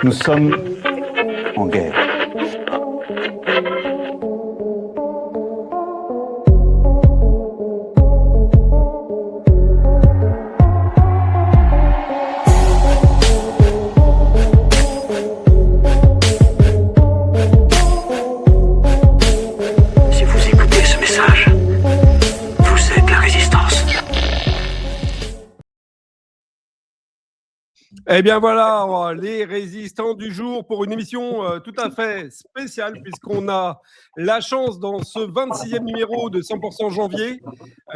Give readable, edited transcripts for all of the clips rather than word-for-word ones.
Nous sommes en guerre. Si vous écoutez ce message, vous êtes la résistance. Eh bien voilà, les résistants du jour pour une émission tout à fait spéciale puisqu'on a la chance dans ce 26e numéro de 100% janvier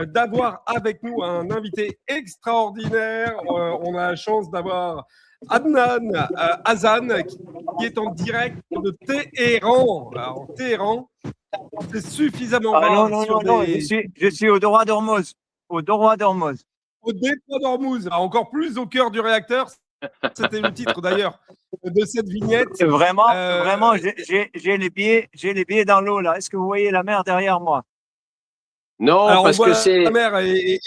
d'avoir avec nous un invité extraordinaire. On a la chance d'avoir Adnan Hazan qui est en direct de Téhéran. Alors Téhéran, c'est suffisamment Ah non, rare non, sur non, non, des... je suis au droit d'Ormuz. Au droit d'Ormuz. Au détroit d'Ormuz, encore plus au cœur du réacteur. C'était le titre d'ailleurs de cette vignette. Vraiment, vraiment, j'ai les pieds dans l'eau là. Est-ce que vous voyez la mer derrière moi? Non, Alors parce on voit que c'est. la mer et...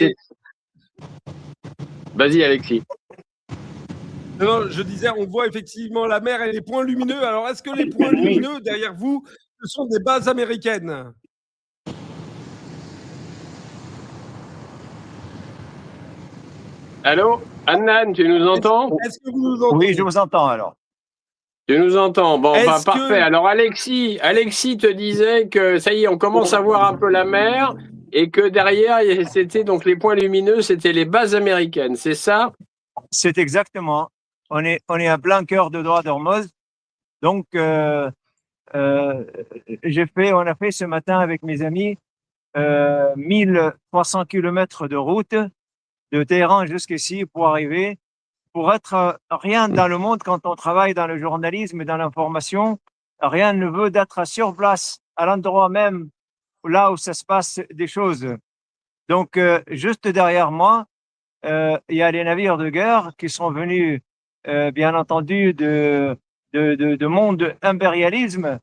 Vas-y, Alexis. Non, je disais, on voit effectivement la mer et les points lumineux. Alors, est-ce que les points lumineux derrière vous, ce sont des bases américaines? Allô, Annan, tu nous entends? Est-ce que vous nous entendez? Oui, je vous entends alors. Tu nous entends? Bon, bah, Est-ce parfait. que- Alors, Alexis te disait que ça y est, on commence à voir un peu la mer et que derrière, c'était donc les points lumineux, c'était les bases américaines, c'est ça? C'est exactement. On est en plein cœur de droit d'Ormuz. Donc, on a fait ce matin avec mes amis 1300 kilomètres de route de Téhéran jusqu'ici pour arriver. Pour être rien dans le monde, quand on travaille dans le journalisme et dans l'information, rien ne veut d'être sur place, à l'endroit même, là où ça se passe des choses. Donc, juste derrière moi, il y a les navires de guerre qui sont venus, bien entendu, de monde impérialisme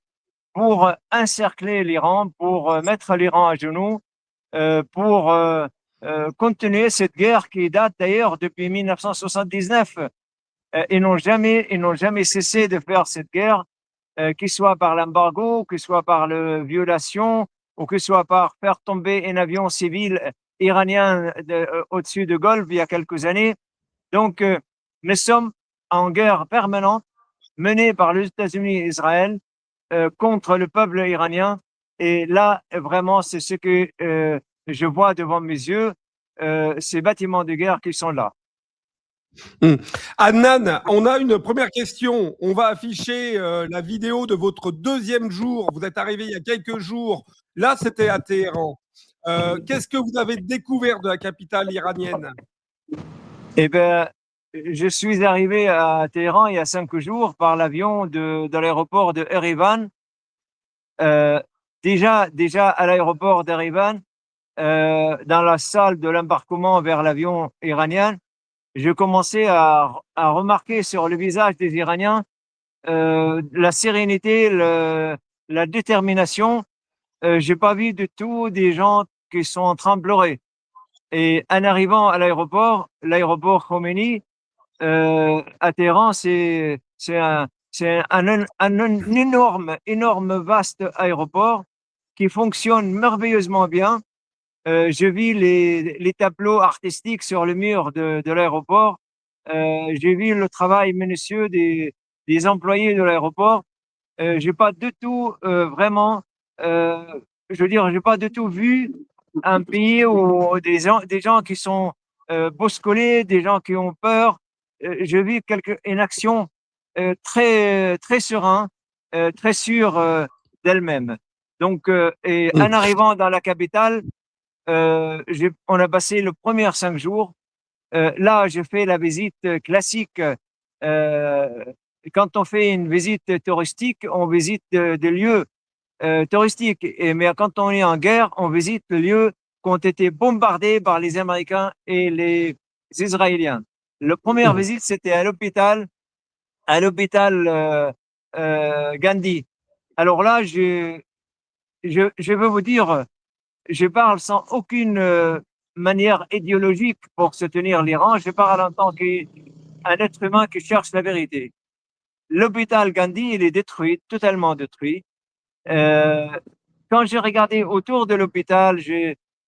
pour encercler l'Iran, pour mettre l'Iran à genoux, pour continuer cette guerre qui date d'ailleurs depuis 1979. Ils n'ont jamais cessé de faire cette guerre, qu'il soit par l'embargo, que soit par la violation, ou que soit par faire tomber un avion civil iranien au-dessus de Golfe il y a quelques années. Donc, nous sommes en guerre permanente menée par les États-Unis et Israël contre le peuple iranien. Et là, vraiment, c'est ce que je vois devant mes yeux, ces bâtiments de guerre qui sont là. Adnan, on a une première question. On va afficher la vidéo de votre deuxième jour. Vous êtes arrivé il y a quelques jours. Là, c'était à Téhéran. Qu'est-ce que vous avez découvert de la capitale iranienne? Eh bien, je suis arrivé à Téhéran il y a 5 jours par l'avion de l'aéroport de Erevan. Déjà à l'aéroport d'Erevan, dans la salle de l'embarquement vers l'avion iranien, je commençais à remarquer sur le visage des Iraniens la sérénité, la détermination. J'ai pas vu du tout des gens qui sont en train de pleurer. Et en arrivant à l'aéroport Khomeini, à Téhéran, c'est un énorme, vaste aéroport qui fonctionne merveilleusement bien. Je vis les tableaux artistiques sur le mur de l'aéroport. J'ai vu le travail minutieux des employés de l'aéroport. J'ai pas du tout vraiment, je veux dire, j'ai pas du tout vu un pays où des gens qui sont bousculés, des gens qui ont peur. Je vis une action très serein, très sûre d'elle-même. Donc, et en arrivant dans la capitale, on a passé le premier 5 jours. Là, j'ai fait la visite classique. Quand on fait une visite touristique, on visite des lieux touristiques. Mais quand on est en guerre, on visite les lieux qui ont été bombardés par les Américains et les Israéliens. La première visite, c'était à l'hôpital Gandhi. Alors là, je veux vous dire, je parle sans aucune manière idéologique pour soutenir l'Iran. Je parle en tant qu'un être humain qui cherche la vérité. l'hôpital Gandhi, il est détruit, totalement détruit. Quand j'ai regardé autour de l'hôpital,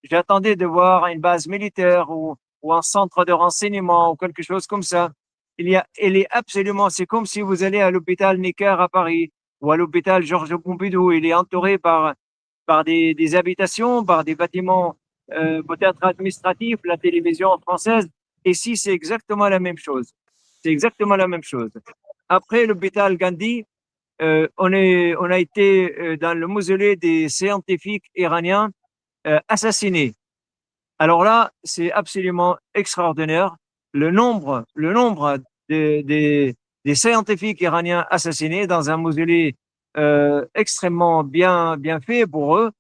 j'attendais de voir une base militaire ou un centre de renseignement ou quelque chose comme ça. Il est absolument, c'est comme si vous allez à l'hôpital Necker à Paris ou à l'hôpital Georges Pompidou. Il est entouré par des habitations, par des bâtiments peut-être administratifs, la télévision française. Ici, c'est exactement la même chose. C'est exactement la même chose. Après l'hôpital Gandhi, on a été dans le mausolée des scientifiques iraniens assassinés. Alors là, c'est absolument extraordinaire. Le nombre des scientifiques iraniens assassinés dans un mausolée extrêmement bien fait pour eux.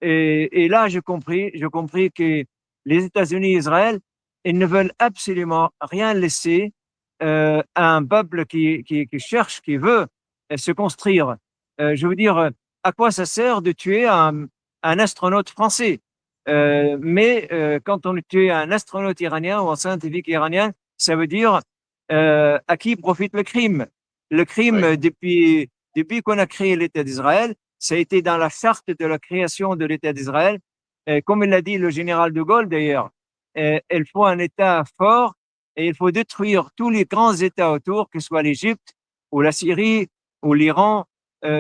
Et là, j'ai compris que les États-Unis et Israël, ils ne veulent absolument rien laisser à un peuple qui cherche, qui veut se construire. Je veux dire, à quoi ça sert de tuer un astronaute français? Mais quand on tue un astronaute iranien ou un scientifique iranien, ça veut dire à qui profite le crime. Le crime, Ouais. depuis qu'on a créé l'État d'Israël, ça a été dans la charte de la création de l'État d'Israël. Comme il l'a dit le général de Gaulle d'ailleurs, il faut un État fort et il faut détruire tous les grands États autour, que ce soit l'Égypte ou la Syrie ou l'Iran.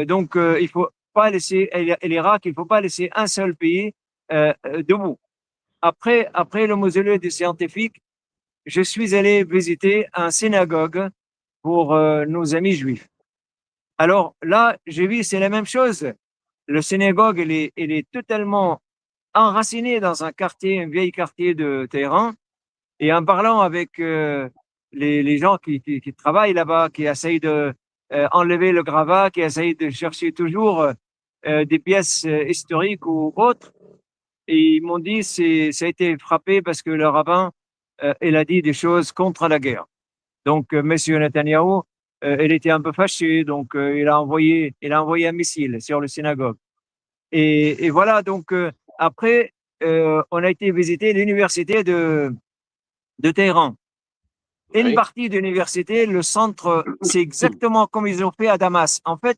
Donc, il faut pas laisser, et l'Irak, il faut pas laisser un seul pays debout. Après le mausolée des scientifiques, je suis allé visiter un synagogue pour nos amis juifs. Alors là, j'ai vu, c'est la même chose. Le synagogue, il est totalement enraciné dans un vieil quartier de Téhéran. Et en parlant avec les gens qui travaillent là-bas, qui essayent de enlever le gravat, qui essayent de chercher toujours des pièces historiques ou autres, et ils m'ont dit ça a été frappé parce que le rabbin il a dit des choses contre la guerre. Donc Monsieur Netanyahou, il était un peu fâché, donc il a envoyé un missile sur le synagogue. Et voilà, donc après on a été visiter l'université de Téhéran. Une Oui. partie de l'université, le centre, c'est exactement comme ils ont fait à Damas. En fait,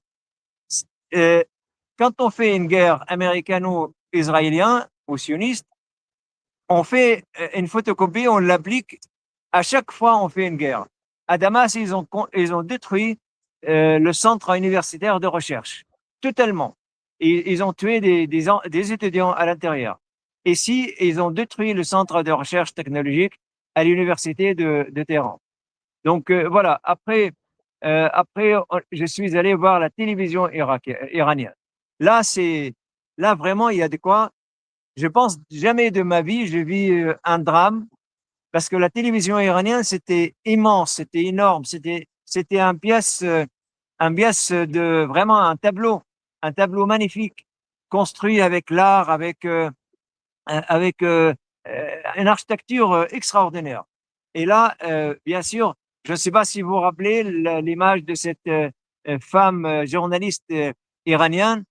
quand on fait une guerre américano-israélienne ou sioniste, on fait une photocopie, on l'applique. À chaque fois, on fait une guerre. À Damas, ils ont détruit le centre universitaire de recherche, totalement. Et ils ont tué des étudiants à l'intérieur. Ici, ils ont détruit le centre de recherche technologique à l'université de Téhéran. Donc voilà, après, je suis allé voir la télévision iranienne. Là vraiment, il y a de quoi. Je pense jamais de ma vie, j'ai vu un drame parce que la télévision iranienne, c'était immense, c'était énorme, c'était un pièce de vraiment un tableau magnifique construit avec l'art, avec une architecture extraordinaire. Et là, bien sûr, je ne sais pas si vous vous rappelez l'image de cette femme journaliste iranienne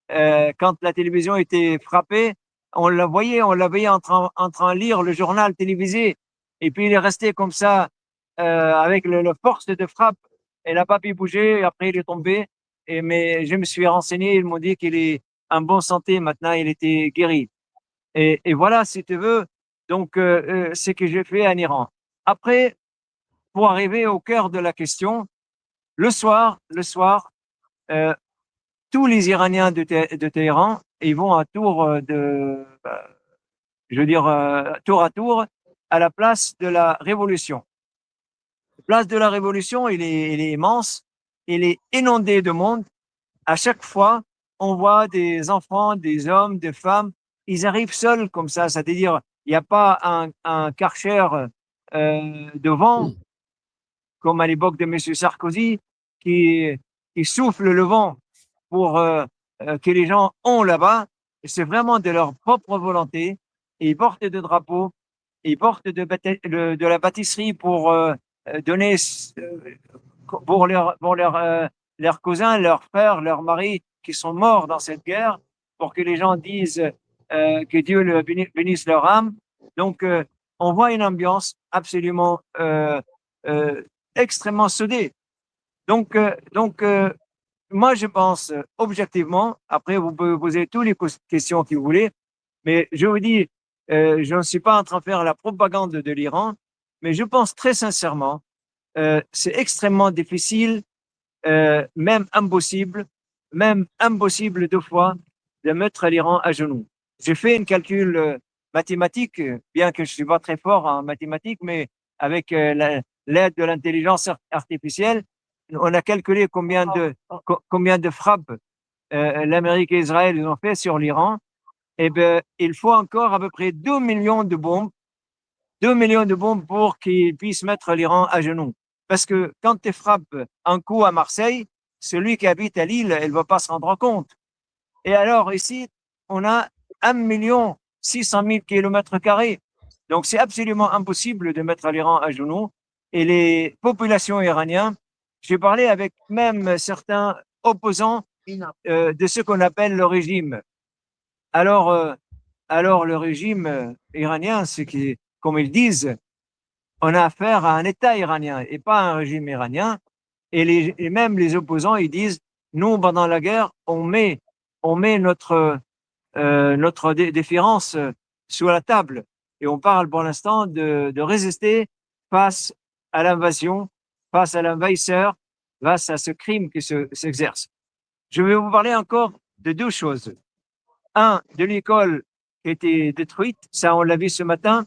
quand la télévision était frappée, on la voyait en train de lire le journal télévisé, et puis il est resté comme ça avec la force de frappe. Elle n'a pas pu bouger, et après il est tombé. Mais je me suis renseigné, ils m'ont dit qu'il est en bonne santé maintenant, il était guéri. Et voilà, si tu veux, donc ce que j'ai fait en Iran. Après, pour arriver au cœur de la question, le soir, tous les Iraniens de Téhéran, ils vont à tour tour à tour à la place de la Révolution. La place de la Révolution, il est immense, il est inondé de monde. À chaque fois, on voit des enfants, des hommes, des femmes, ils arrivent seuls comme ça, c'est-à-dire il n'y a pas un Karcher devant, comme à l'époque de M. Sarkozy, qui souffle le vent pour que les gens ont là-bas. C'est vraiment de leur propre volonté. Et ils portent des drapeaux, ils portent de la pâtisserie pour donner pour leurs cousins, leurs frères, leurs maris qui sont morts dans cette guerre, pour que les gens disent que Dieu bénisse leur âme. Donc, on voit une ambiance absolument extrêmement soudée. Donc, moi, je pense objectivement, après, vous pouvez poser toutes les questions que vous voulez, mais je vous dis, je ne suis pas en train de faire la propagande de l'Iran, mais je pense très sincèrement, c'est extrêmement difficile, même impossible deux fois, de mettre l'Iran à genoux. J'ai fait un calcul mathématique, bien que je ne suis pas très fort en mathématiques, mais avec l'aide de l'intelligence artificielle, on a calculé combien de frappes l'Amérique et Israël ont fait sur l'Iran. Eh bien, il faut encore à peu près 2 millions de bombes, 2 millions de bombes pour qu'ils puissent mettre l'Iran à genoux. Parce que quand tu frappes un coup à Marseille, celui qui habite à Lille, il ne va pas se rendre compte. Et alors ici, on a 1 600 000 km². Donc c'est absolument impossible de mettre l'Iran à genoux. Et les populations iraniennes, j'ai parlé avec même certains opposants de ce qu'on appelle le régime. Alors le régime iranien, c'est que, comme ils disent, on a affaire à un État iranien et pas à un régime iranien. Et même les opposants, ils disent, nous, pendant la guerre, on met notre défiance sur la table. Et on parle pour l'instant de résister face à l'invasion, face à l'envahisseur, face à ce crime qui s'exerce. Je vais vous parler encore de deux choses. Un, de l'école qui a été détruite, ça on l'a vu ce matin,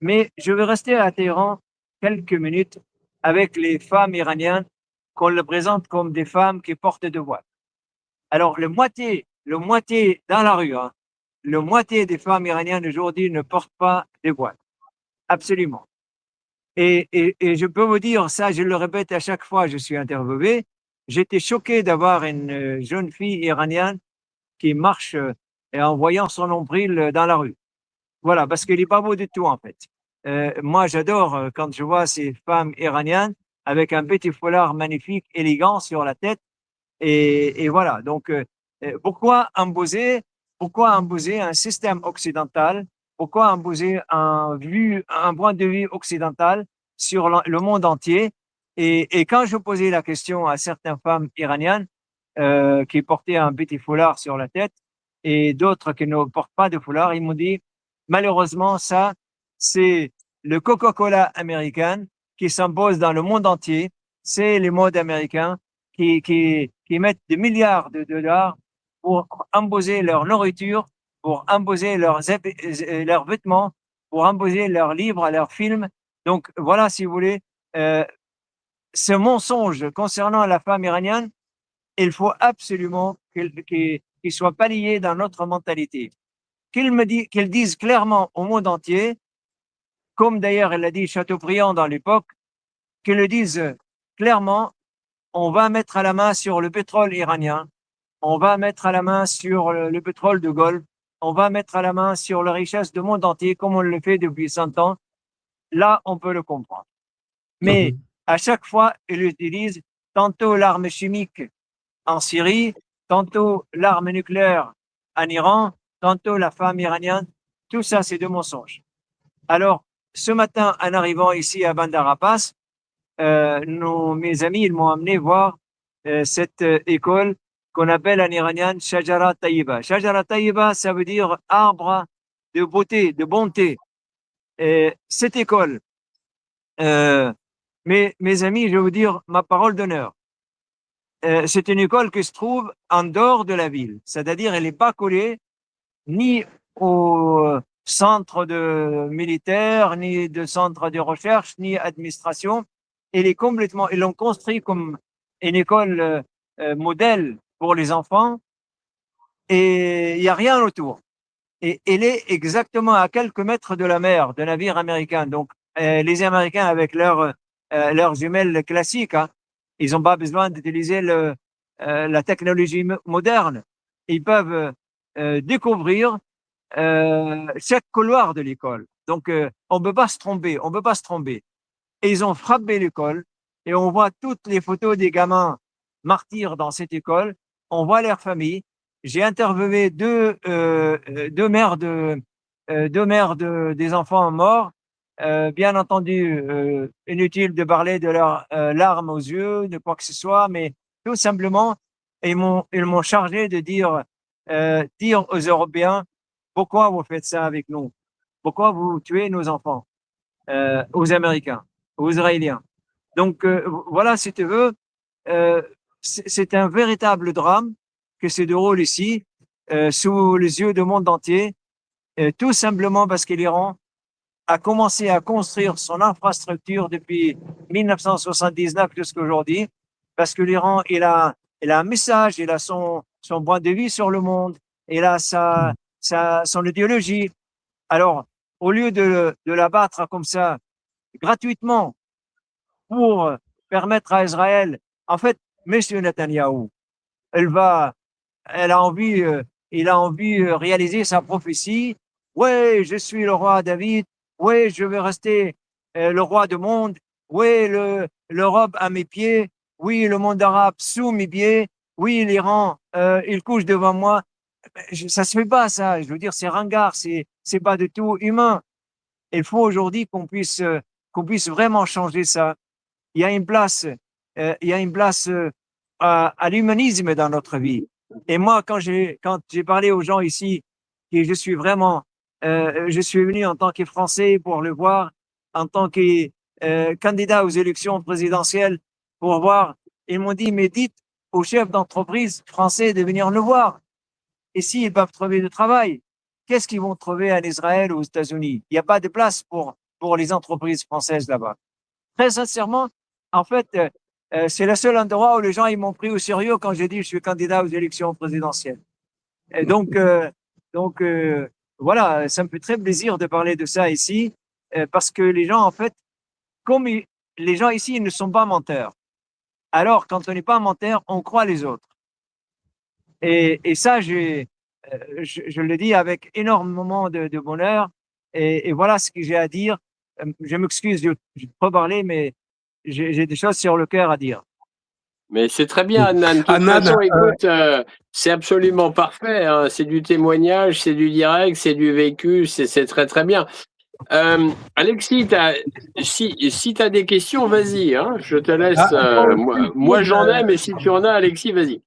mais je vais rester à Téhéran quelques minutes avec les femmes iraniennes qu'on le présente comme des femmes qui portent de voile. Alors, le moitié dans la rue, hein, le moitié des femmes iraniennes aujourd'hui ne portent pas de voile. Absolument. Et je peux vous dire, ça, je le répète à chaque fois que je suis interviewé, j'étais choqué d'avoir une jeune fille iranienne qui marche en voyant son nombril dans la rue. Voilà, parce qu'il n'est pas beau du tout, en fait. Moi, j'adore quand je vois ces femmes iraniennes avec un petit foulard magnifique, élégant sur la tête. Et voilà, donc pourquoi imposer un système occidental? Pourquoi imposer un point de vue occidental sur le monde entier? Et quand je posais la question à certaines femmes iraniennes qui portaient un petit foulard sur la tête et d'autres qui ne portent pas de foulard, ils m'ont dit, malheureusement, ça, c'est le Coca-Cola américain qui s'impose dans le monde entier. C'est les modes américains qui mettent des milliards de dollars pour imposer leur nourriture, pour imposer leurs vêtements, pour imposer leurs livres, leurs films. Donc voilà, si vous voulez, ce mensonge concernant la femme iranienne, il faut absolument qu'il soit balayé dans notre mentalité. Qu'ils disent clairement au monde entier, comme d'ailleurs elle l'a dit Chateaubriand dans l'époque, qu'ils le disent clairement, on va mettre à la main sur le pétrole iranien, on va mettre à la main sur le pétrole de Golfe, on va mettre à la main sur la richesse du monde entier comme on le fait depuis 100 ans. Là, on peut le comprendre. Mais à chaque fois, ils utilisent tantôt l'arme chimique en Syrie, tantôt l'arme nucléaire en Iran, tantôt la femme iranienne. Tout ça, c'est de mensonges. Alors, ce matin, en arrivant ici à Bandar Abbas, mes amis ils m'ont amené voir cette école qu'on appelle en iranien Shajara Tayyiba. Shajara Tayyiba, ça veut dire arbre de beauté, de bonté. Cette école, mes amis, je vais vous dire ma parole d'honneur. C'est une école qui se trouve en dehors de la ville, c'est-à-dire elle n'est pas collée ni au centre de militaire, ni de centre de recherche, ni administration. Ils l'ont construit comme une école modèle pour les enfants et il n'y a rien autour. Et elle est exactement à quelques mètres de la mer, de navires américains. Donc, les Américains, avec leurs jumelles classiques, hein, ils n'ont pas besoin d'utiliser la technologie moderne. Ils peuvent découvrir chaque couloir de l'école. Donc, on ne peut pas se tromper. Et ils ont frappé l'école et on voit toutes les photos des gamins martyrs dans cette école. On voit leurs familles. J'ai interviewé deux mères des enfants morts Bien entendu, inutile de parler de leurs larmes aux yeux, de quoi que ce soit, mais tout simplement, ils m'ont chargé de dire aux Européens, pourquoi vous faites ça avec nous? Pourquoi vous tuez nos enfants? Aux Américains, aux Israéliens. Donc voilà, si tu veux, c'est un véritable drame que se déroule ici, sous les yeux du monde entier, tout simplement parce que l'Iran a commencé à construire son infrastructure depuis 1979 jusqu'à aujourd'hui, parce que l'Iran, il a un message, il a son point de vue sur le monde, il a son idéologie. Alors, au lieu de l'abattre comme ça, gratuitement, pour permettre à Israël, en fait, Monsieur Netanyahou, il a envie de réaliser sa prophétie. Ouais, je suis le roi David. Ouais, je vais rester le roi du monde. Oui, l'Europe à mes pieds. Oui, le monde arabe sous mes pieds. Oui, l'Iran, il couche devant moi. Ça se fait pas, ça. Je veux dire, c'est ringard, c'est pas du tout humain. Il faut aujourd'hui qu'on puisse vraiment changer ça. Il y a une place à l'humanisme dans notre vie. Et moi, quand j'ai parlé aux gens ici, que je suis venu en tant que Français pour le voir, en tant que candidat aux élections présidentielles pour voir, ils m'ont dit, mais dites aux chefs d'entreprise français de venir nous voir. Et s'ils peuvent trouver du travail, qu'est-ce qu'ils vont trouver en Israël ou aux États-Unis? Il n'y a pas de place pour les entreprises françaises là-bas. Très sincèrement, en fait, c'est le seul endroit où les gens ils m'ont pris au sérieux quand j'ai dit je suis candidat aux élections présidentielles. Et donc voilà, ça me fait très plaisir de parler de ça ici, parce que les gens, en fait, les gens ici, ils ne sont pas menteurs. Alors, quand on n'est pas menteur, on croit les autres. Et ça, je le dis avec énormément de bonheur. Et voilà ce que j'ai à dire. Je m'excuse de trop parler, mais j'ai des choses sur le cœur à dire. Mais c'est très bien, Adnan. De toute façon, écoute, c'est absolument parfait. Hein. C'est du témoignage, c'est du direct, c'est du vécu, c'est très très bien. Alexis, si tu as des questions, vas-y. Hein, je te laisse. Moi j'en ai, mais si tu en as, Alexis, vas-y.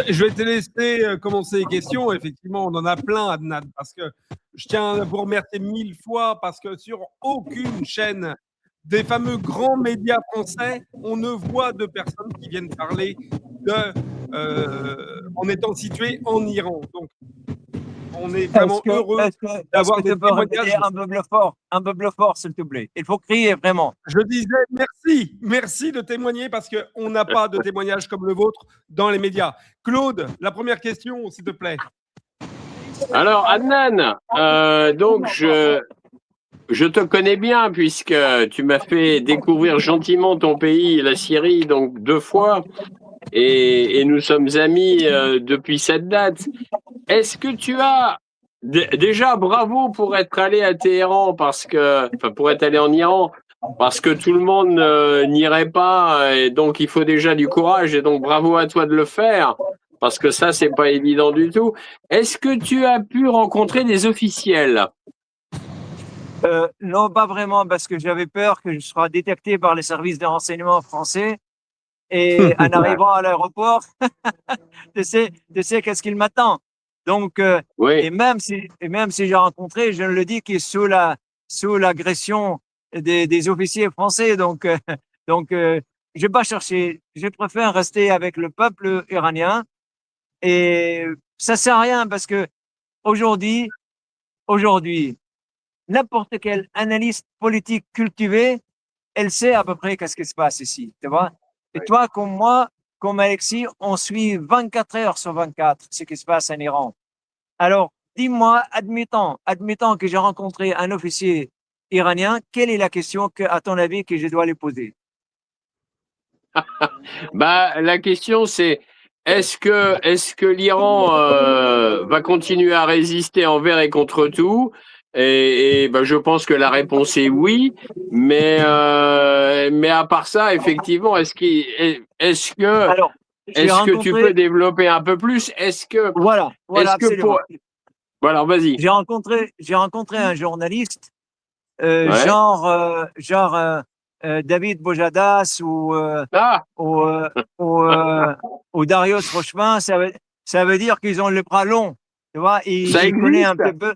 Je vais te laisser commencer les questions. Effectivement, on en a plein, Adnan, parce que je tiens à vous remercier 1000 fois, parce que sur aucune chaîne des fameux grands médias français, on ne voit de personnes qui viennent parler en étant situées en Iran. Donc, on est vraiment heureux d'avoir des témoignages. Un peu plus fort, s'il te plaît. Il faut crier vraiment. Je disais merci de témoigner, parce qu'on n'a pas de témoignages comme le vôtre dans les médias. Claude, la première question, s'il te plaît. Alors, Adnan, donc je te connais bien puisque tu m'as fait découvrir gentiment ton pays, la Syrie, donc 2 fois, et nous sommes amis depuis cette date. Est-ce que tu as déjà bravo pour être allé à Téhéran, pour être allé en Iran, parce que tout le monde n'irait pas, et donc il faut déjà du courage, et donc bravo à toi de le faire, parce que ça c'est pas évident du tout. Est-ce que tu as pu rencontrer des officiels? Non, pas vraiment, parce que j'avais peur que je sois détecté par les services de renseignement français. Et en arrivant à l'aéroport, tu sais qu'est-ce qu'il m'attend. Donc, oui. et même si j'ai rencontré, je le dis, qu'il est sous l'agression des officiers français. Donc, je vais pas chercher. Je préfère rester avec le peuple iranien. Et ça sert à rien, parce que aujourd'hui, n'importe quel analyste politique cultivé, elle sait à peu près qu'est-ce qui se passe ici, tu vois. Et toi, comme moi, comme Alexis, on suit 24 heures sur 24 ce qui se passe en Iran. Alors, dis-moi, admettons que j'ai rencontré un officier iranien, quelle est la question à ton avis que je dois lui poser? La question c'est, est-ce que l'Iran va continuer à résister envers et contre tout? Et je pense que la réponse est oui, mais à part ça, effectivement, est-ce que tu peux développer un peu plus? Voilà, voilà, vas-y. J'ai rencontré un journaliste Ouais. David Bojadas Ah, ou Darius Rochemain, ça veut dire qu'ils ont le bras long, tu vois, ça il connaît un existe. petit peu.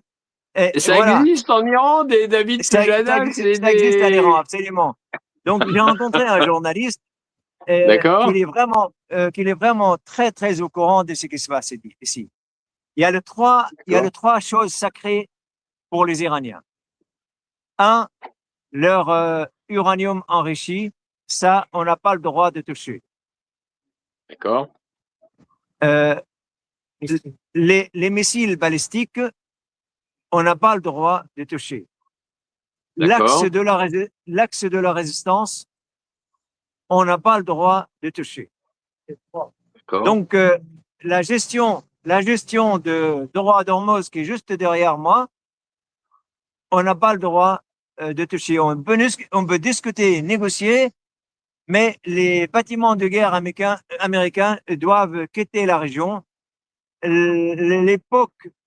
Et Ça voilà, existe en Iran, des David Pujadas et ça existe à l'Iran, des. absolument. Donc, j'ai rencontré un journaliste D'accord, qu'il est vraiment très, très au courant de ce qui se passe ici. Il y a d'accord, trois choses sacrées pour les Iraniens. Un, leur uranium enrichi, ça, on n'a pas le droit de toucher. d'accord, Euh, les missiles balistiques, on n'a pas le droit de toucher. L'axe d'accord, de la résistance, on n'a pas le droit de toucher. d'accord, Donc, la gestion de droit d'Ormuz qui est juste derrière moi, on n'a pas le droit de toucher. On peut discuter, négocier, mais les bâtiments de guerre américains doivent quitter la région.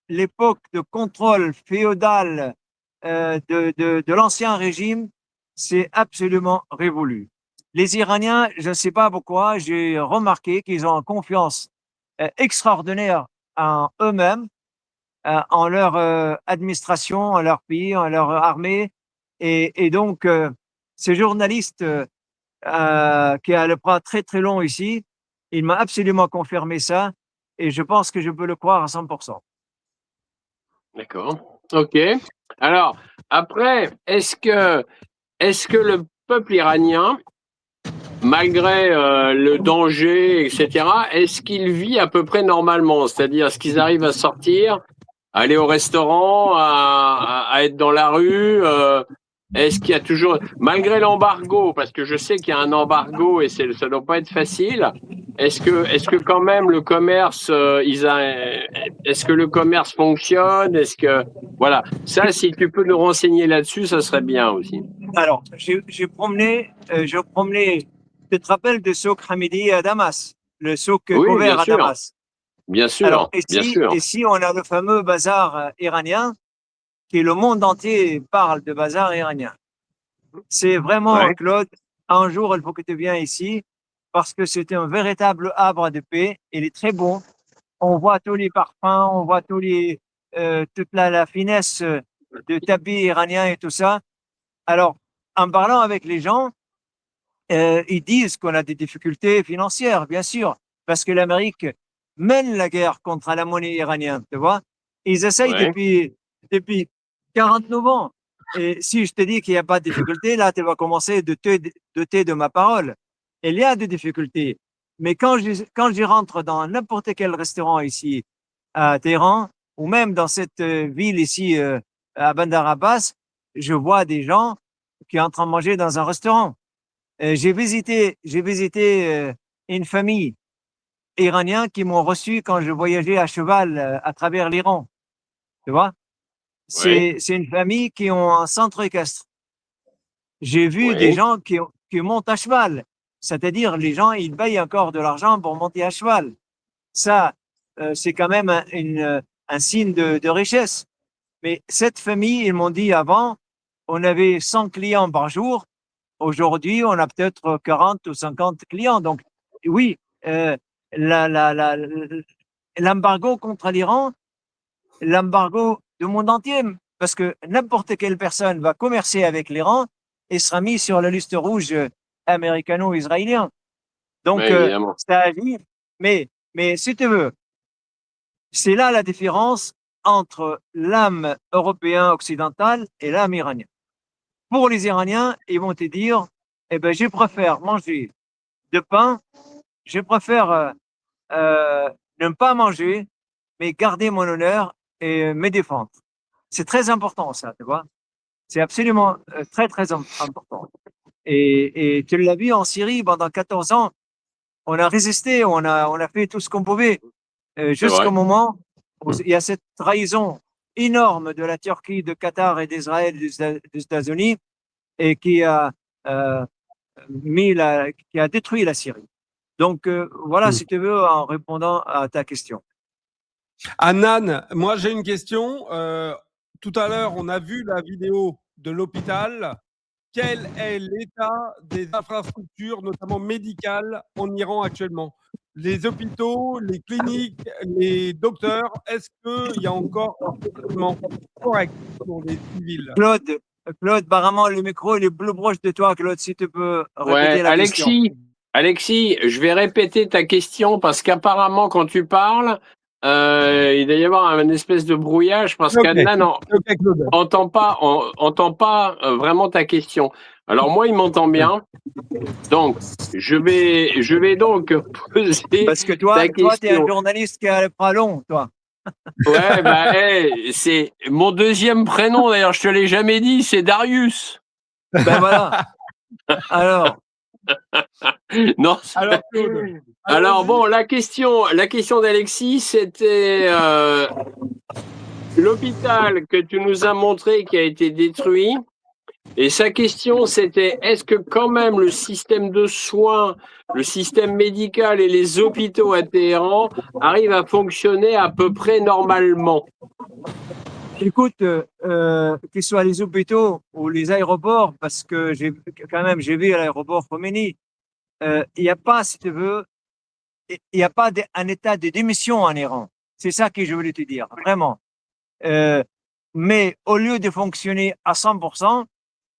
L'époque de contrôle féodal de l'ancien régime, c'est absolument révolu. Les Iraniens, je ne sais pas pourquoi, j'ai remarqué qu'ils ont une confiance extraordinaire en eux-mêmes, en leur administration, en leur pays, en leur armée. Et donc, ce journaliste qui a le bras très très long ici, il m'a absolument confirmé ça et je pense que je peux le croire à 100%. d'accord. Ok. Alors, après, est-ce que le peuple iranien, malgré le danger, etc., est-ce qu'il vit à peu près normalement? C'est-à-dire, est-ce qu'ils arrivent à sortir, à aller au restaurant, à être dans la rue est-ce qu'il y a toujours, malgré l'embargo, parce que je sais qu'il y a un embargo et ça ne doit pas être facile, est-ce que quand même le commerce, est-ce que le commerce fonctionne? Voilà, ça, si tu peux nous renseigner là-dessus, ça serait bien aussi. Alors, j'ai promené, tu te rappelles de Souk Hamidi à Damas, le souk Oui, bien couvert à sûr, Damas. bien Alors, sûr, bien sûr. ici, on a le fameux bazar iranien, qui le monde entier parle de bazar iranien. C'est vraiment, Ouais, Claude, un jour, il faut que tu viennes ici, parce que c'est un véritable havre de paix. Il est très bon. On voit tous les parfums, on voit toute la finesse de tapis iranien et tout ça. Alors, en parlant avec les gens, ils disent qu'on a des difficultés financières, bien sûr, parce que l'Amérique mène la guerre contre la monnaie iranienne, tu vois. Ils essayent ouais, depuis 49 ans. Et si je te dis qu'il n'y a pas de difficulté, là, tu vas commencer à douter de ma parole. Il y a des difficultés. Mais quand je rentre dans n'importe quel restaurant ici à Téhéran, ou même dans cette ville ici à Bandar Abbas, je vois des gens qui sont en train de manger dans un restaurant. J'ai visité une famille iranienne qui m'ont reçu quand je voyageais à cheval à travers l'Iran. Tu vois, ouais, c'est une famille qui ont un centre équestre. J'ai vu des ouais. gens qui montent à cheval, c'est-à-dire les gens ils payent encore de l'argent pour monter à cheval. Ça, c'est quand même un signe de richesse. Mais cette famille, ils m'ont dit avant, on avait 100 clients par jour. Aujourd'hui, on a peut-être 40 ou 50 clients. Donc, oui, euh, l'embargo contre l'Iran, l'embargo du monde entier, parce que n'importe quelle personne va commercer avec l'Iran et sera mis sur la liste rouge américano-israélien. Donc, Ouais, évidemment. ça agit. Mais si tu veux, c'est là la différence entre l'âme européen occidental et l'âme iranienne. Pour les Iraniens, ils vont te dire, eh ben, je préfère manger de pain, je préfère ne pas manger, mais garder mon honneur et me défendre. C'est très important, ça, tu vois. C'est absolument très, très important. Et tu l'as vu en Syrie pendant 14 ans, on a résisté, on a fait tout ce qu'on pouvait, C'est jusqu'au vrai. moment où il y a cette trahison énorme de la Turquie, de Qatar et d'Israël, des États-Unis, et qui a qui a détruit la Syrie. Donc voilà, si tu veux, en répondant à ta question. Anan, moi j'ai une question. Tout à l'heure, on a vu la vidéo de l'hôpital. Quel est l'état des infrastructures, notamment médicales, en Iran actuellement? Les hôpitaux, les cliniques, les docteurs, est-ce qu'il y a encore un fonctionnement correct pour les civils? Claude, apparemment, le micro, il est plus proche de toi, Claude, si tu peux répéter Ouais, la question. Alexis, je vais répéter ta question parce qu'apparemment, quand tu parles, il doit y avoir un espèce de brouillage parce Ok, qu'Adnan ok, Claude. entend pas vraiment ta question. Alors moi, il m'entend bien, donc je vais donc poser Parce que ta toi, tu es un question. journaliste qui a le bras long, toi. Ouais, bah, c'est mon deuxième prénom d'ailleurs, je te l'ai jamais dit, c'est Darius. Ben voilà. Alors, Non. Alors, Claude, Alors allons-y. bon, la question d'Alexis, c'était l'hôpital que tu nous as montré qui a été détruit. Et sa question, c'était est-ce que quand même le système de soins, le système médical et les hôpitaux à Téhéran arrivent à fonctionner à peu près normalement? écoute, que ce soit les hôpitaux ou les aéroports, parce que j'ai vu à l'aéroport Khomeini, il n'y a pas, si tu veux, il n'y a pas un état de démission en Iran. C'est ça que je voulais te dire, vraiment. Mais au lieu de fonctionner à 100%,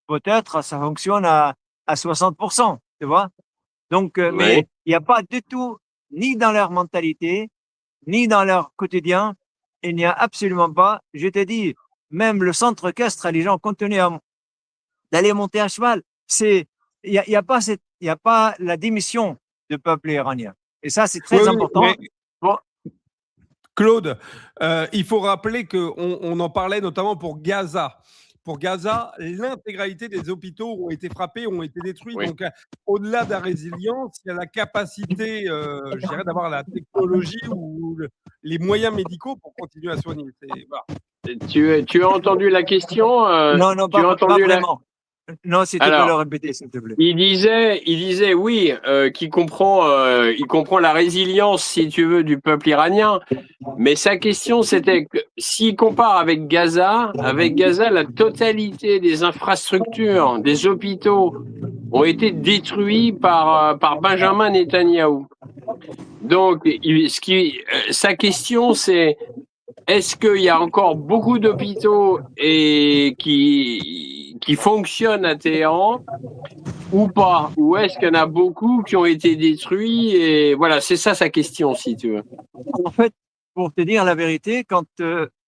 peut-être ça fonctionne à 60%, tu vois. Donc, Oui. mais il n'y a pas du tout, ni dans leur mentalité, ni dans leur quotidien, il n'y a absolument pas. Je te dis, même le centre équestre, les gens continuent d'aller monter à cheval. Il y a pas il y a pas la démission du peuple iranien. Et ça, c'est très Oui, important. mais Bon, Claude, il faut rappeler qu'on en parlait notamment pour Gaza. Pour Gaza, l'intégralité des hôpitaux ont été frappés, ont été détruits. Oui. Donc, au-delà de la résilience, il y a la capacité, je dirais, d'avoir la technologie ou les moyens médicaux pour continuer à soigner. Voilà. Tu as entendu la question non, Tu as pas entendu la... vraiment. Non, si tu peux le Alors, répéter, s'il te plaît. il disait oui, qu'il comprend, il comprend la résilience, si tu veux, du peuple iranien. Mais sa question, c'était que s'il compare avec Gaza, la totalité des infrastructures, des hôpitaux ont été détruits par Benjamin Netanyahou. Donc, sa question, c'est est-ce qu'il y a encore beaucoup d'hôpitaux et qui fonctionnent à Téhéran ou pas? Ou est-ce qu'il y en a beaucoup qui ont été détruits? Et voilà, c'est ça sa question, si tu veux. En fait, pour te dire la vérité, quand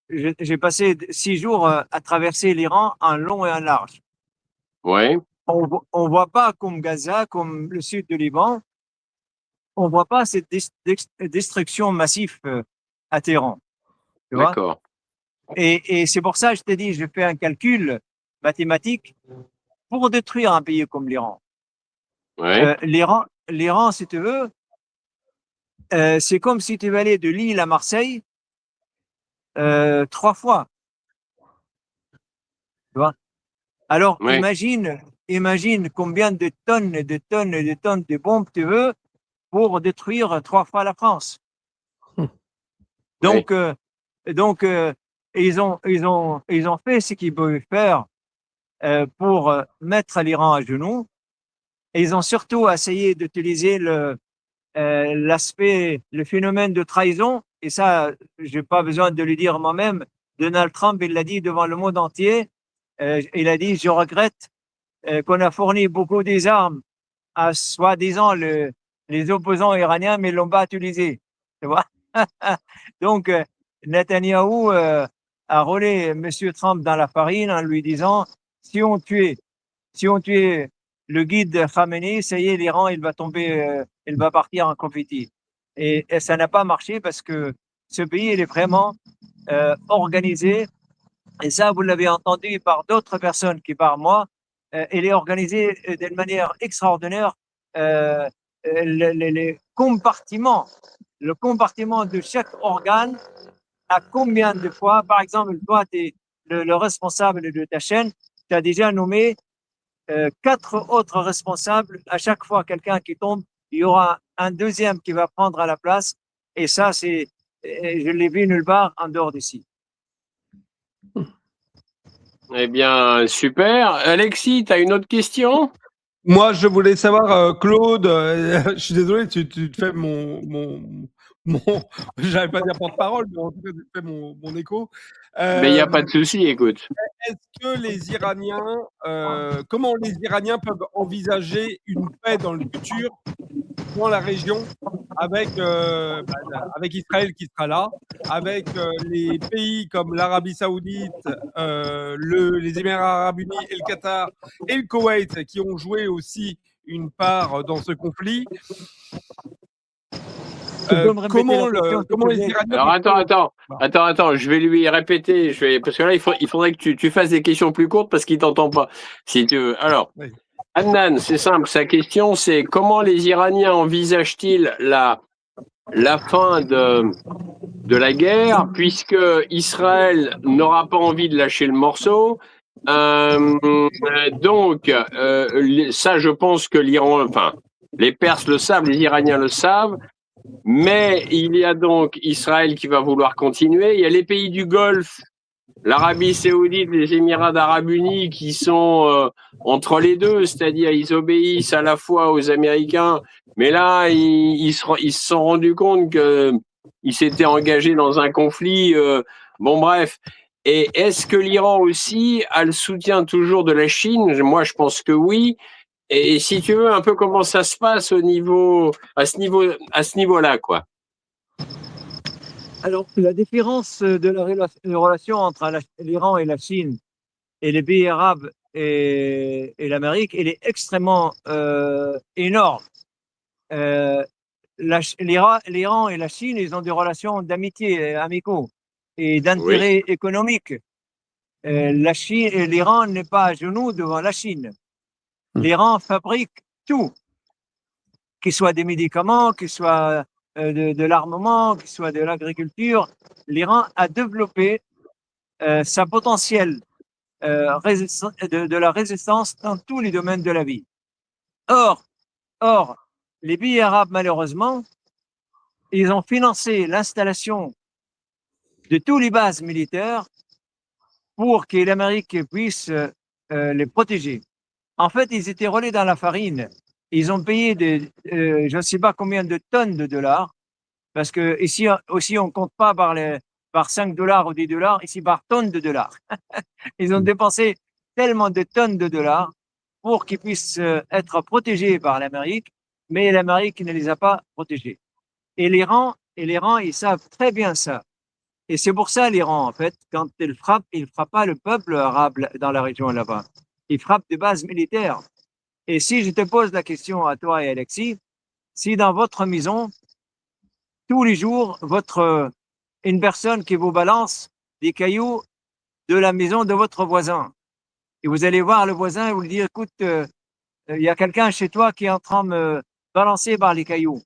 j'ai passé 6 jours à traverser l'Iran en long et en large, Ouais, on voit pas comme Gaza, comme le sud du Liban, on voit pas cette destruction massive à Téhéran. Tu vois? d'accord. Et c'est pour ça que je t'ai dit, je fais un calcul mathématique pour détruire un pays comme l'Iran. Ouais, L'Iran, si tu veux, c'est comme si tu allais de Lille à Marseille 3 fois. Tu vois? Alors, ouais, imagine combien de tonnes et de tonnes et de tonnes de bombes tu veux pour détruire 3 fois la France. Donc, ils ont fait ce qu'ils pouvaient faire pour mettre l'Iran à genoux. Et ils ont surtout essayé d'utiliser le phénomène de trahison. Et ça, j'ai pas besoin de le dire moi-même. Donald Trump, il l'a dit devant le monde entier. Il a dit, je regrette qu'on a fourni beaucoup des armes à soi-disant les opposants iraniens, mais ils l'ont pas utilisé. Tu vois? Donc, Netanyahou a roulé M. Trump dans la farine en lui disant, si on tuait le guide Khamenei, ça y est, l'Iran, il va tomber, il va partir en confetti. Et ça n'a pas marché parce que ce pays, il est vraiment organisé. Et ça, vous l'avez entendu par d'autres personnes qui, par moi, il est organisé d'une manière extraordinaire. Les compartiments, le compartiment de chaque organe a combien de fois, par exemple, toi, tu es le responsable de ta chaîne, tu as déjà nommé 4 autres responsables. À chaque fois, quelqu'un qui tombe, il y aura un deuxième qui va prendre à la place. Et ça, je l'ai vu nulle part en dehors d'ici. Eh bien, super. Alexis, tu as une autre question? Moi, je voulais savoir, Claude, je suis désolé, tu te fais mon j'allais pas dire porte-parole, mais en tout cas, tu te fais mon écho. Mais il n'y a pas de souci, écoute. Est-ce que les Iraniens, comment les Iraniens peuvent envisager une paix dans le futur dans la région avec, avec Israël qui sera là, avec les pays comme l'Arabie Saoudite, les Émirats Arabes Unis et le Qatar et le Koweït qui ont joué aussi une part dans ce conflit. Comment les Iraniens Alors attends, je vais lui répéter, parce que là il faudrait que tu fasses des questions plus courtes parce qu'il t'entend pas, si tu veux. Alors, Oui. Adnan, c'est simple, sa question c'est comment les Iraniens envisagent-ils la fin de la guerre, puisque Israël n'aura pas envie de lâcher le morceau. Donc, ça, je pense que l'Iran, enfin, les Perses le savent, les Iraniens le savent, mais il y a donc Israël qui va vouloir continuer. Il y a les pays du Golfe, l'Arabie Saoudite, les Émirats d'Arabes Unis qui sont entre les deux, c'est-à-dire ils obéissent à la fois aux Américains, mais là, ils se sont rendus compte qu'ils s'étaient engagés dans un conflit. Bon, bref. Et est-ce que l'Iran aussi a le soutien toujours de la Chine? Moi, je pense que oui. Et si tu veux, un peu comment ça se passe à ce niveau-là, quoi. Alors, la différence de la relation entre l'Iran et la Chine et les pays arabes et l'Amérique, elle est extrêmement énorme. L'Iran et la Chine, ils ont des relations d'amitié, amicaux et d'intérêt économique. L'Iran n'est pas à genoux devant la Chine. L'Iran fabrique tout, qu'il soit des médicaments, qu'il soit de l'armement, qu'il soit de l'agriculture. L'Iran a développé sa potentiel de la résistance dans tous les domaines de la vie. Or, les pays arabes, malheureusement, ils ont financé l'installation de tous les bases militaires pour que l'Amérique puisse les protéger. En fait, ils étaient roulés dans la farine. Ils ont payé je ne sais pas combien de tonnes de dollars, parce que ici aussi, on ne compte pas par 5 dollars ou 10 dollars, ici par tonnes de dollars. Ils ont dépensé tellement de tonnes de dollars pour qu'ils puissent être protégés par l'Amérique, mais l'Amérique ne les a pas protégés. Et l'Iran, ils savent très bien ça. Et c'est pour ça l'Iran, en fait, quand il frappe pas le peuple arabe dans la région là-bas. Il frappe des bases militaires. Et si je te pose la question à toi et Alexis, si dans votre maison, tous les jours, une personne qui vous balance des cailloux de la maison de votre voisin, et vous allez voir le voisin et vous lui dire, écoute, il y a quelqu'un chez toi qui est en train de me balancer par les cailloux.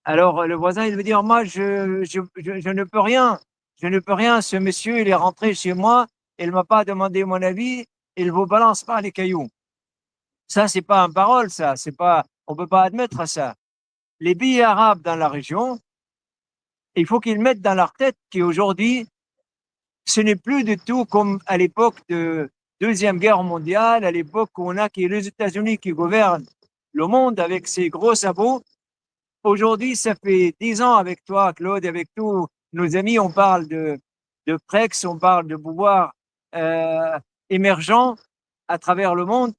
Alors le voisin, il veut dire, moi, je ne peux rien. Je ne peux rien. Ce monsieur, il est rentré chez moi, il ne m'a pas demandé mon avis, il vous balance par les cailloux. Ça, c'est pas une parole, ça. C'est pas, on peut pas admettre ça. Les pays arabes dans la région, il faut qu'ils mettent dans leur tête qu'aujourd'hui, ce n'est plus du tout comme à l'époque de Deuxième Guerre mondiale, à l'époque où on a les États-Unis qui gouvernent le monde avec ses gros sabots. Aujourd'hui, ça fait 10 ans avec toi, Claude, avec tous nos amis, on parle de Prex, on parle de pouvoir émergent à travers le monde.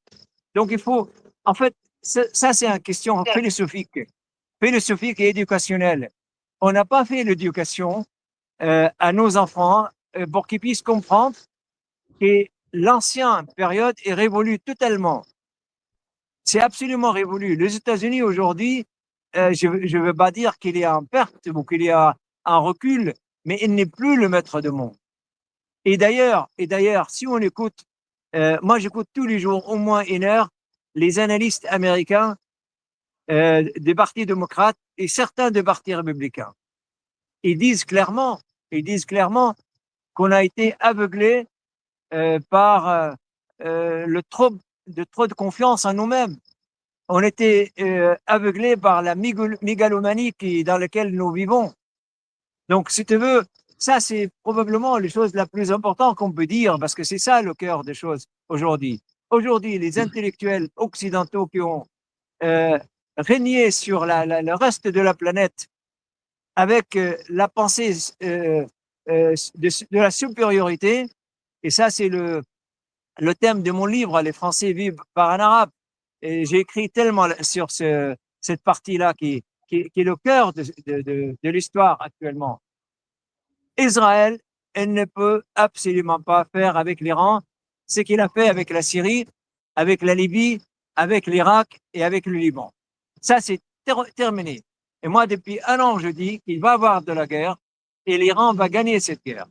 Donc, il faut, en fait, ça c'est une question philosophique et éducationnelle. On n'a pas fait l'éducation à nos enfants pour qu'ils puissent comprendre que l'ancienne période est révolue totalement. C'est absolument révolu. Les États-Unis aujourd'hui, je ne veux pas dire qu'il y a une perte ou qu'il y a un recul, mais il n'est plus le maître du monde. Et d'ailleurs, si on écoute, moi j'écoute tous les jours au moins 1 heure les analystes américains des partis démocrates et certains des partis républicains. Ils disent clairement qu'on a été aveuglé par le trop de confiance en nous-mêmes. On était aveuglé par la mégalomanie dans laquelle nous vivons. Donc, si tu veux, Ça, c'est probablement les choses la plus importante qu'on peut dire, parce que c'est ça le cœur des choses aujourd'hui. Aujourd'hui, les intellectuels occidentaux qui ont régné sur le reste de la planète avec la pensée de la supériorité, et ça, c'est le thème de mon livre, Les Français vivent par un arabe. Et j'ai écrit tellement sur cette partie-là qui est le cœur de l'histoire actuellement. Israël, elle ne peut absolument pas faire avec l'Iran ce qu'il a fait avec la Syrie, avec la Libye, avec l'Irak et avec le Liban. Ça, c'est terminé. Et moi, depuis un an, je dis qu'il va y avoir de la guerre et l'Iran va gagner cette guerre.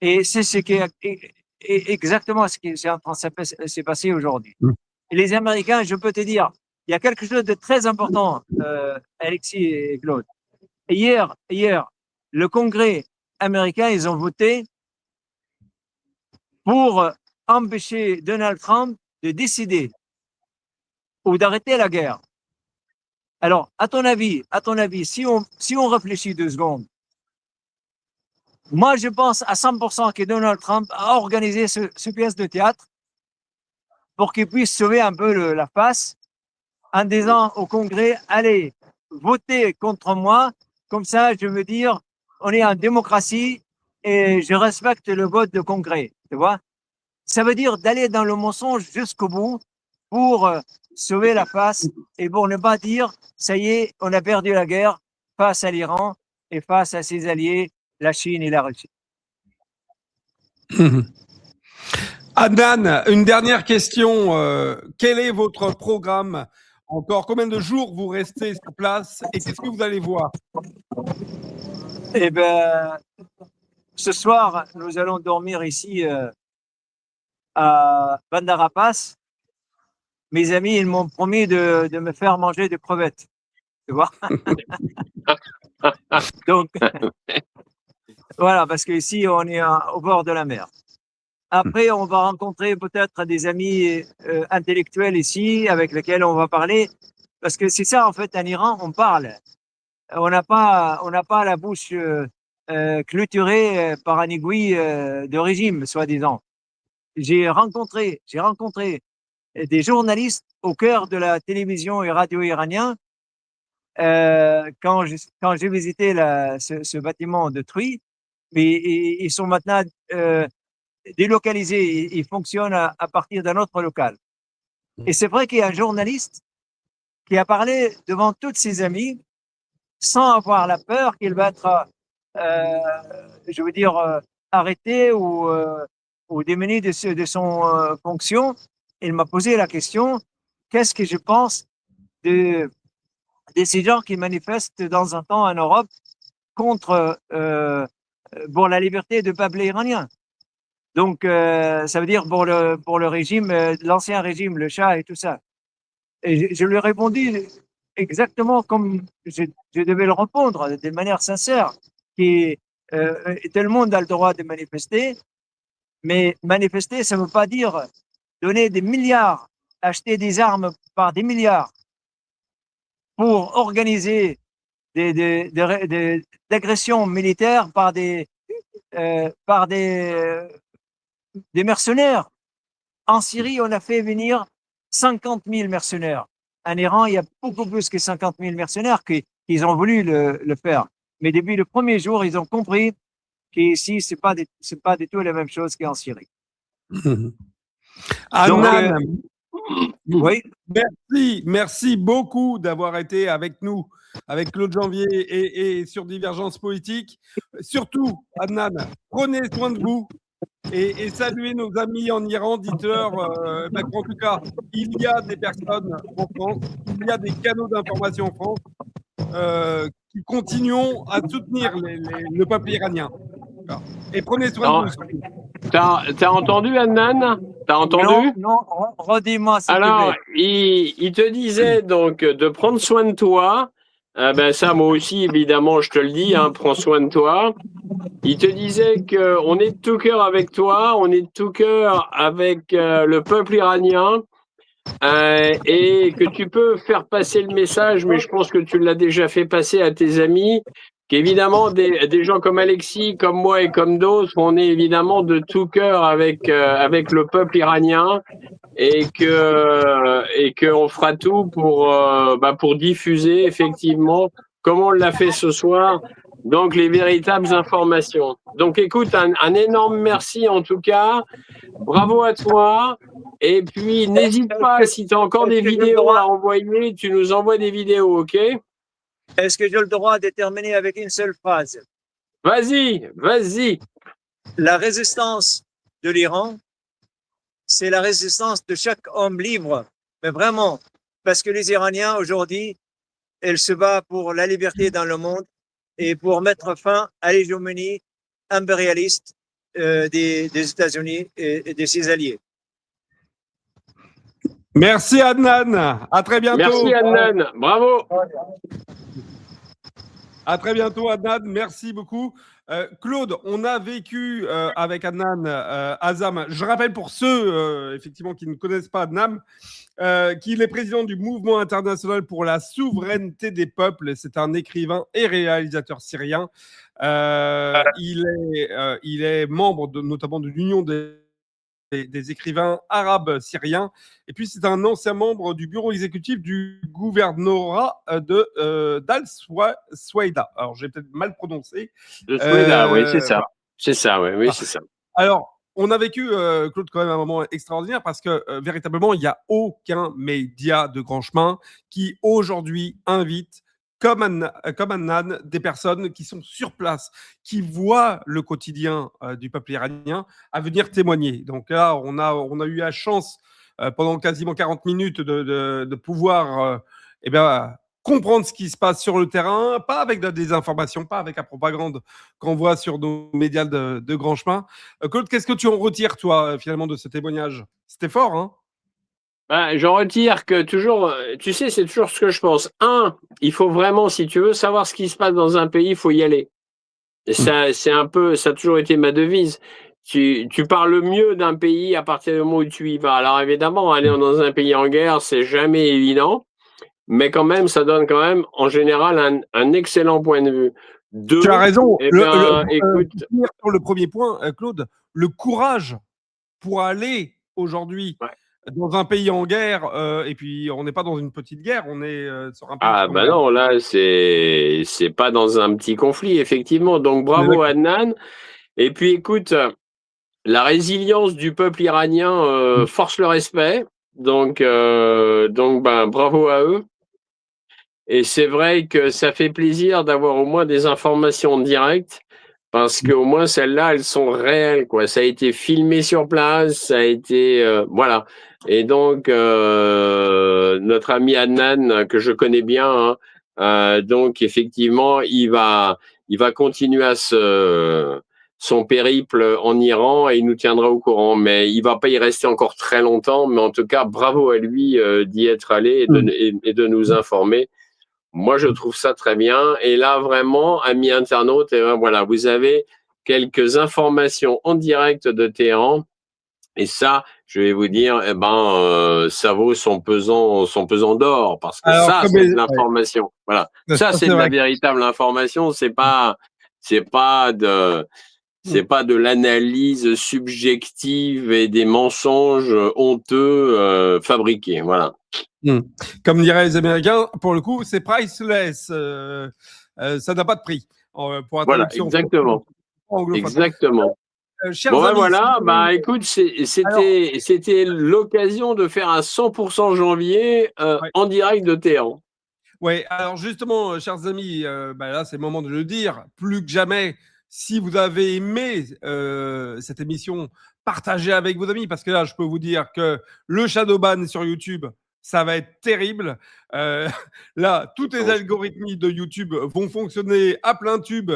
Et c'est ce qui est exactement ce qui est en train de se passer aujourd'hui. Et les Américains, je peux te dire, il y a quelque chose de très important, Alexis et Claude. Hier, le Congrès américain, ils ont voté pour empêcher Donald Trump de décider ou d'arrêter la guerre. Alors, à ton avis, si on réfléchit 2 secondes, moi, je pense à 100% que Donald Trump a organisé ce pièce de théâtre pour qu'il puisse sauver un peu la face en disant au Congrès, allez, votez contre moi, comme ça, je veux dire, on est en démocratie et je respecte le vote du Congrès, tu vois. Ça veut dire d'aller dans le mensonge jusqu'au bout pour sauver la face et pour ne pas dire, ça y est, on a perdu la guerre face à l'Iran et face à ses alliés, la Chine et la Russie. Adnan, une dernière question. Quel est votre programme? Encore combien de jours vous restez sur place et qu'est-ce que vous allez voir? Eh bien, ce soir, nous allons dormir ici à Bandar Abbas. Mes amis, ils m'ont promis de me faire manger des crevettes. Tu vois? Donc, voilà, parce qu'ici, on est au bord de la mer. Après, on va rencontrer peut-être des amis intellectuels ici avec lesquels on va parler. Parce que c'est ça, en fait, en Iran, on parle. On n'a pas la bouche clôturée par un aiguille de régime, soi-disant. J'ai rencontré des journalistes au cœur de la télévision et radio iranien quand j'ai visité ce bâtiment détruit. Mais ils sont maintenant délocalisés. Ils fonctionnent à partir d'un autre local. Et c'est vrai qu'il y a un journaliste qui a parlé devant tous ses amis sans avoir la peur qu'il va être, je veux dire, arrêté ou démené de son fonction. Il m'a posé la question, qu'est-ce que je pense de ces gens qui manifestent de temps en temps en Europe contre pour la liberté du peuple iranien. Donc, ça veut dire pour le régime, l'ancien régime, le Shah et tout ça. Et je lui ai répondu exactement comme je devais le répondre, de manière sincère, tout le monde a le droit de manifester, mais manifester, ça ne veut pas dire donner des milliards, acheter des armes par des milliards pour organiser des agressions militaires par des mercenaires. En Syrie, on a fait venir 50 000 mercenaires. En Iran, il y a beaucoup plus que 50 000 mercenaires qu'ils ont voulu le faire. Mais depuis le premier jour, ils ont compris qu'ici, c'est pas du tout la même chose qu'en Syrie. Adnan, oui. Merci beaucoup d'avoir été avec nous, avec Claude Janvier et sur Divergence Politique. Surtout, Adnan, prenez soin de vous et saluez nos amis en Iran. Dites-leur qu'en tout cas, il y a des personnes en France, il y a des canaux d'information en France qui continuons à soutenir le peuple iranien. Et prenez soin de vous. T'as entendu, Adnan? T'as entendu? Non, redis-moi s'il te plaît. Alors, il te disait donc de prendre soin de toi. Ben ça, moi aussi, évidemment, je te le dis, hein, prends soin de toi. Il te disait qu'on est de tout cœur avec toi, on est de tout cœur avec le peuple iranien, et que tu peux faire passer le message, mais je pense que tu l'as déjà fait passer à tes amis, qu'évidemment, des gens comme Alexis, comme moi et comme d'autres, on est évidemment de tout cœur avec le peuple iranien et qu'on fera tout pour diffuser effectivement, comme on l'a fait ce soir, donc les véritables informations. Donc écoute, un énorme merci en tout cas, bravo à toi, et puis n'hésite pas, si tu as encore des vidéos à envoyer, tu nous envoies des vidéos, ok? Est-ce que j'ai le droit de terminer avec une seule phrase? Vas-y, vas-y. La résistance de l'Iran, c'est la résistance de chaque homme libre, mais vraiment, parce que les Iraniens aujourd'hui, ils se battent pour la liberté dans le monde et pour mettre fin à l'hégémonie impérialiste des États-Unis et de ses alliés. Merci Adnan. À très bientôt. Merci Adnan. Bravo. À très bientôt, Adnan. Merci beaucoup. Claude, on a vécu avec Adnan Azam. Je rappelle pour ceux effectivement qui ne connaissent pas Adnan, qu'il est président du Mouvement international pour la souveraineté des peuples. C'est un écrivain et réalisateur syrien. Il est membre notamment de l'Union des écrivains arabes syriens. Et puis, c'est un ancien membre du bureau exécutif du gouvernorat d'Al-Souaïda. Alors, j'ai peut-être mal prononcé. De Souaïda, oui, c'est ça. C'est ça, oui, c'est ça. Alors, on a vécu, Claude, quand même un moment extraordinaire parce que véritablement, il n'y a aucun média de grand chemin qui aujourd'hui invite comme Adnan, des personnes qui sont sur place, qui voient le quotidien du peuple iranien, à venir témoigner. Donc là, on a eu la chance pendant quasiment 40 minutes de pouvoir comprendre ce qui se passe sur le terrain, pas avec de la désinformation, pas avec la propagande qu'on voit sur nos médias de grand chemin. Claude, qu'est-ce que tu en retires, toi, finalement, de ce témoignage? C'était fort, hein? J'en retire que toujours, tu sais, c'est toujours ce que je pense. Il faut vraiment, si tu veux savoir ce qui se passe dans un pays, il faut y aller. Et ça, c'est un peu, ça a toujours été ma devise. Tu parles mieux d'un pays à partir du moment où tu y vas. Alors évidemment, aller dans un pays en guerre, c'est jamais évident, mais quand même, ça donne quand même, en général, un excellent point de vue. Tu as raison. Écoute, sur le premier point, Claude, le courage pour aller aujourd'hui dans un pays en guerre, et puis on n'est pas dans une petite guerre, on est sur un pays. Ah bah non, là c'est pas dans un petit conflit, effectivement. Donc bravo Adnan. Et puis écoute, la résilience du peuple iranien force le respect. Donc bravo à eux. Et c'est vrai que ça fait plaisir d'avoir au moins des informations en direct, parce qu'au moins celles-là, elles sont réelles, quoi. Ça a été filmé sur place, ça a été voilà. Et donc notre ami Adnan, que je connais bien, donc effectivement, il va continuer son périple en Iran et il nous tiendra au courant. Mais il va pas y rester encore très longtemps. Mais en tout cas, bravo à lui d'y être allé et de nous informer. Moi, je trouve ça très bien. Et là, vraiment, amis internautes, voilà, vous avez quelques informations en direct de Téhéran. Et ça, je vais vous dire, ça vaut son pesant d'or, parce que ça, c'est de l'information. Voilà, ça, c'est de la véritable information. C'est pas de l'analyse subjective et des mensonges honteux fabriqués. Voilà. Comme diraient les Américains, pour le coup, c'est priceless. Ça n'a pas de prix. Pour voilà, exactement. Exactement. Bon ben voilà, écoute, c'était l'occasion de faire un 100% janvier en direct de Téhéran. Oui, alors justement, chers amis, là c'est le moment de le dire, plus que jamais, si vous avez aimé cette émission, partagez avec vos amis, parce que là, je peux vous dire que le shadowban sur YouTube, ça va être terrible. Là, toutes les algorithmies de YouTube vont fonctionner à plein tube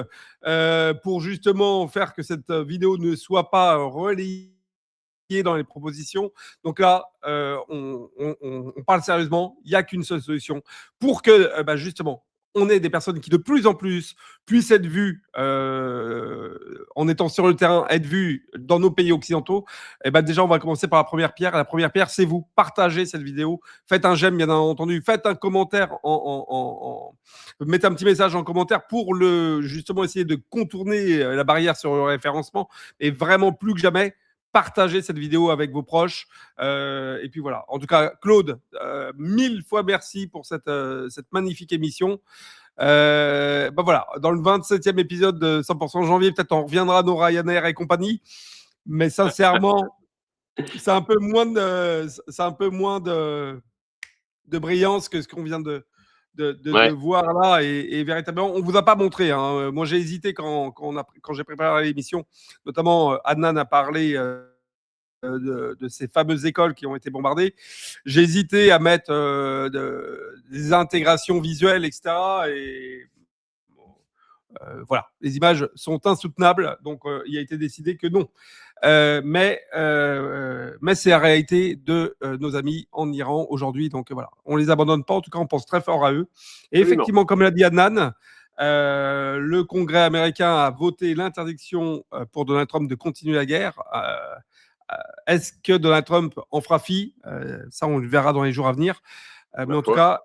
pour justement faire que cette vidéo ne soit pas relayée dans les propositions. Donc là, on parle sérieusement, il n'y a qu'une seule solution pour que justement on est des personnes qui de plus en plus puissent être vues en étant sur le terrain, être vues dans nos pays occidentaux, et ben déjà on va commencer par la première pierre. La première pierre, c'est vous. Partagez cette vidéo, faites un j'aime bien entendu, faites un commentaire, mettez un petit message en commentaire pour justement essayer de contourner la barrière sur le référencement. Et vraiment plus que jamais, partagez cette vidéo avec vos proches. Et puis voilà. En tout cas, Claude, 1000 fois merci pour cette magnifique émission. Ben voilà, dans le 27e épisode de 100% janvier, peut-être on reviendra à nos Ryanair et compagnie. Mais sincèrement, c'est un peu moins de brillance que ce qu'on vient de voir là. Et véritablement, on vous a pas montré. Hein. Moi, j'ai hésité quand j'ai préparé l'émission. Notamment, Adnan a parlé de ces fameuses écoles qui ont été bombardées. J'ai hésité à mettre des intégrations visuelles, etc. Et voilà, les images sont insoutenables. Donc, il a été décidé que non. Mais c'est la réalité de nos amis en Iran aujourd'hui. Donc voilà, on les abandonne pas. En tout cas, on pense très fort à eux. Et effectivement, comme l'a dit Adnan, le Congrès américain a voté l'interdiction pour Donald Trump de continuer la guerre. Est-ce que Donald Trump en fera fi? Ça, on le verra dans les jours à venir. Mais en tout cas,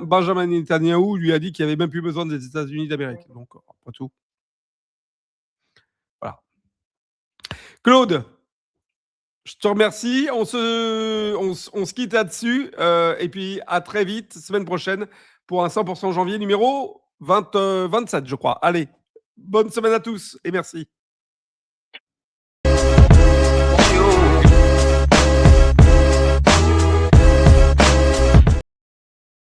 Benjamin Netanyahu lui a dit qu'il n'y avait même plus besoin des États-Unis d'Amérique. Donc, pas tout. Voilà. Claude, je te remercie. On se quitte là-dessus. Et puis, à très vite, semaine prochaine, pour un 100% janvier numéro 27, je crois. Allez, bonne semaine à tous et merci.